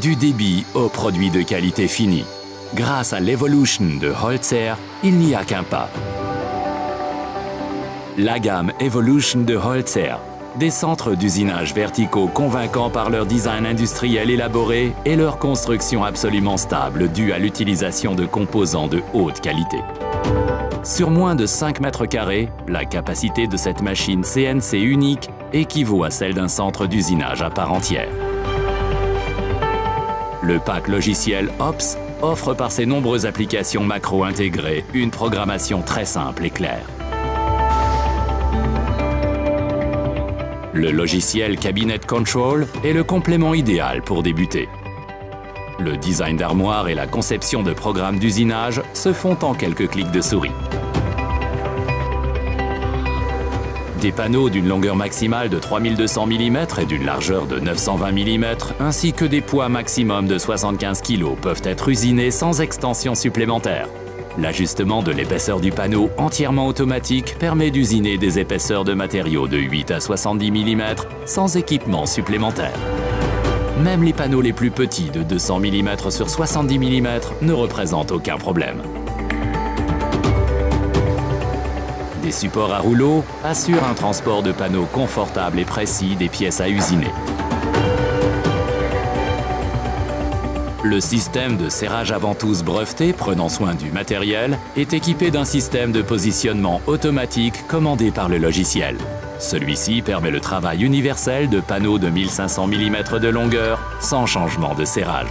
Du débit au produit de qualité finie. Grâce à l'Evolution de Holzer, il n'y a qu'un pas. La gamme Evolution de Holzer, des centres d'usinage verticaux convaincants par leur design industriel élaboré et leur construction absolument stable due à l'utilisation de composants de haute qualité. Sur moins de 5 mètres carrés, la capacité de cette machine CNC unique équivaut à celle d'un centre d'usinage à part entière. Le pack logiciel OPS offre par ses nombreuses applications macro intégrées une programmation très simple et claire. Le logiciel Cabinet Control est le complément idéal pour débuter. Le design d'armoire et la conception de programmes d'usinage se font en quelques clics de souris. Des panneaux d'une longueur maximale de 3200 mm et d'une largeur de 920 mm, ainsi que des poids maximum de 75 kg peuvent être usinés sans extension supplémentaire. L'ajustement de l'épaisseur du panneau entièrement automatique permet d'usiner des épaisseurs de matériaux de 8 à 70 mm sans équipement supplémentaire. Même les panneaux les plus petits de 200 mm sur 70 mm ne représentent aucun problème. Des supports à rouleau assurent un transport de panneaux confortable et précis des pièces à usiner. Le système de serrage à ventouse breveté prenant soin du matériel est équipé d'un système de positionnement automatique commandé par le logiciel. Celui-ci permet le travail universel de panneaux de 1500 mm de longueur sans changement de serrage.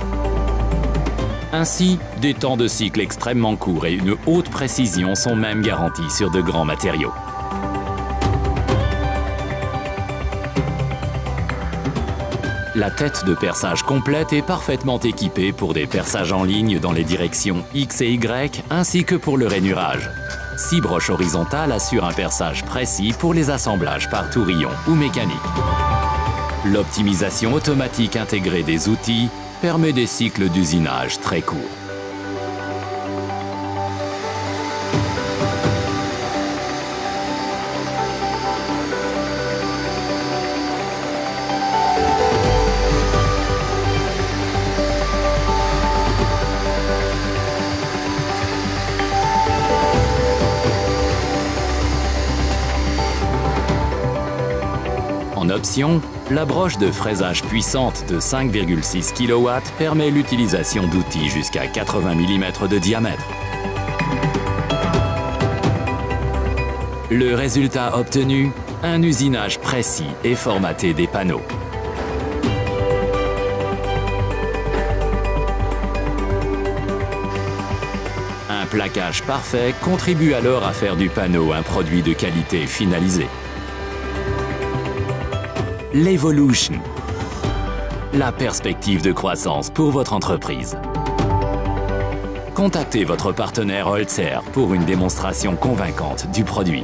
Ainsi, des temps de cycle extrêmement courts et une haute précision sont même garantis sur de grands matériaux. La tête de perçage complète est parfaitement équipée pour des perçages en ligne dans les directions X et Y ainsi que pour le rainurage. 6 broches horizontales assurent un perçage précis pour les assemblages par tourillon ou mécanique. L'optimisation automatique intégrée des outils permet des cycles d'usinage très courts. En option, la broche de fraisage puissante de 5,6 kW permet l'utilisation d'outils jusqu'à 80 mm de diamètre. Le résultat obtenu, un usinage précis et formaté des panneaux. Un plaquage parfait contribue alors à faire du panneau un produit de qualité finalisé. L'Evolution, la perspective de croissance pour votre entreprise. Contactez votre partenaire Holzer pour une démonstration convaincante du produit.